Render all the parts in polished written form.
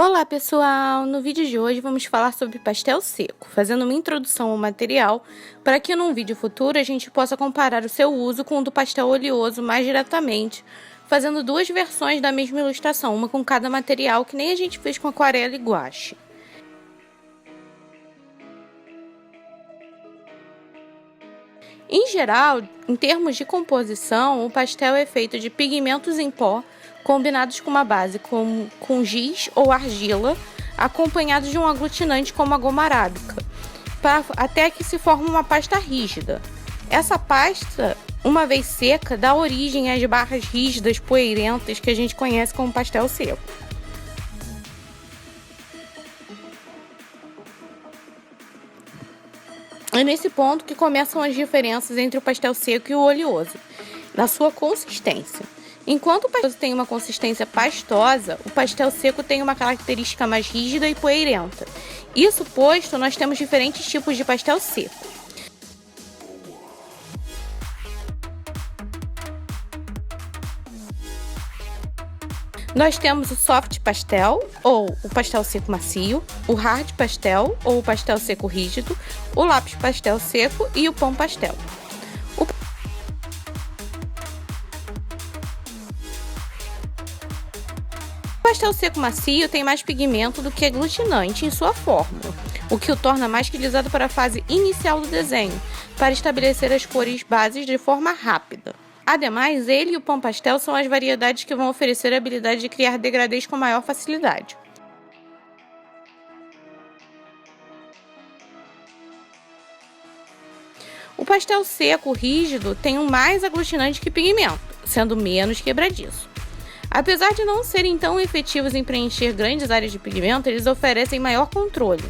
Olá pessoal, no vídeo de hoje vamos falar sobre pastel seco, fazendo uma introdução ao material para que num vídeo futuro a gente possa comparar o seu uso com o do pastel oleoso mais diretamente, fazendo duas versões da mesma ilustração, uma com cada material, que nem a gente fez com aquarela e guache. Em geral, em termos de composição, o pastel é feito de pigmentos em pó, combinados com uma base com giz ou argila, acompanhados de um aglutinante como a goma arábica, até que se forma uma pasta rígida. Essa pasta, uma vez seca, dá origem às barras rígidas, poeirentas, que a gente conhece como pastel seco. É nesse ponto que começam as diferenças entre o pastel seco e o oleoso, na sua consistência. Enquanto o pastel tem uma consistência pastosa, o pastel seco tem uma característica mais rígida e poeirenta. Isso posto, nós temos diferentes tipos de pastel seco. Nós temos o soft pastel, ou o pastel seco macio, o hard pastel, ou o pastel seco rígido, o lápis pastel seco e o pão pastel. O pastel seco macio tem mais pigmento do que aglutinante em sua fórmula, o que o torna mais utilizado para a fase inicial do desenho, para estabelecer as cores bases de forma rápida. Ademais, ele e o pão pastel são as variedades que vão oferecer a habilidade de criar degradês com maior facilidade. O pastel seco rígido tem mais aglutinante que pigmento, sendo menos quebradiço. Apesar de não serem tão efetivos em preencher grandes áreas de pigmento, eles oferecem maior controle,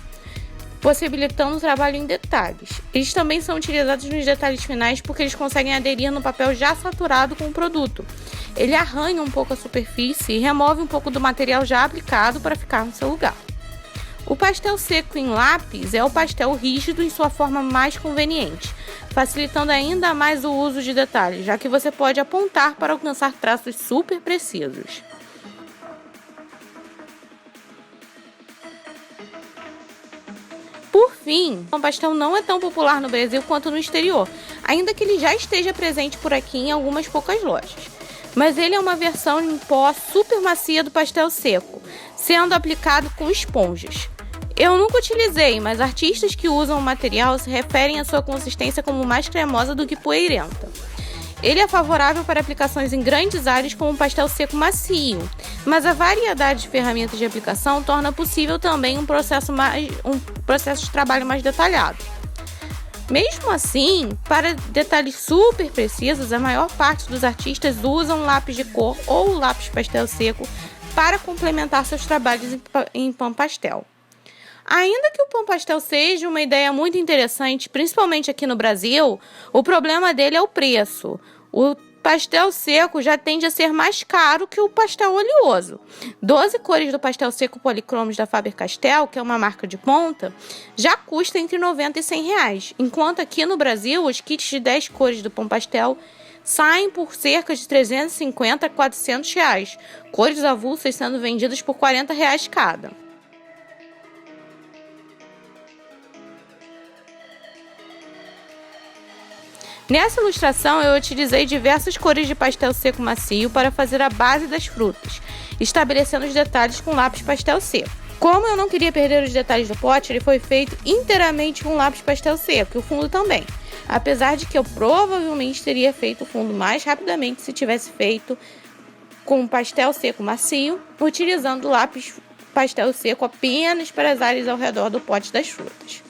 possibilitando o trabalho em detalhes. Eles também são utilizados nos detalhes finais porque eles conseguem aderir no papel já saturado com o produto. Ele arranha um pouco a superfície e remove um pouco do material já aplicado para ficar no seu lugar. O pastel seco em lápis é o pastel rígido em sua forma mais conveniente, facilitando ainda mais o uso de detalhes, já que você pode apontar para alcançar traços super precisos. Por fim, o pastel não é tão popular no Brasil quanto no exterior, ainda que ele já esteja presente por aqui em algumas poucas lojas. Mas ele é uma versão em pó super macia do pastel seco, sendo aplicado com esponjas. Eu nunca utilizei, mas artistas que usam o material se referem à sua consistência como mais cremosa do que poeirenta. Ele é favorável para aplicações em grandes áreas como um pastel seco macio, mas a variedade de ferramentas de aplicação torna possível também um processo de trabalho mais detalhado. Mesmo assim, para detalhes super precisos, a maior parte dos artistas usam lápis de cor ou lápis pastel seco para complementar seus trabalhos em pão pastel. Ainda que o pão pastel seja uma ideia muito interessante, principalmente aqui no Brasil, o problema dele é o preço. O pastel seco já tende a ser mais caro que o pastel oleoso. 12 cores do pastel seco Policromos da Faber-Castell, que é uma marca de ponta, já custa entre R$ 90 e R$ 100, enquanto aqui no Brasil os kits de 10 cores do pão pastel saem por cerca de R$ 350 a R$ 400, cores avulsas sendo vendidas por R$ 40 cada. Nessa ilustração, eu utilizei diversas cores de pastel seco macio para fazer a base das frutas, estabelecendo os detalhes com lápis pastel seco. Como eu não queria perder os detalhes do pote, ele foi feito inteiramente com lápis pastel seco e o fundo também, apesar de que eu provavelmente teria feito o fundo mais rapidamente se tivesse feito com pastel seco macio, utilizando lápis pastel seco apenas para as áreas ao redor do pote das frutas.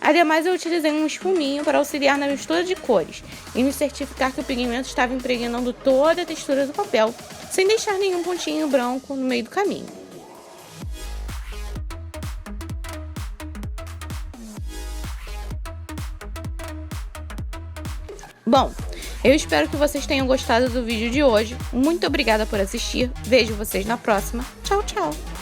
Ademais, eu utilizei um espuminho para auxiliar na mistura de cores e me certificar que o pigmento estava impregnando toda a textura do papel, sem deixar nenhum pontinho branco no meio do caminho. Bom, eu espero que vocês tenham gostado do vídeo de hoje. Muito obrigada por assistir. Vejo vocês na próxima. Tchau, tchau!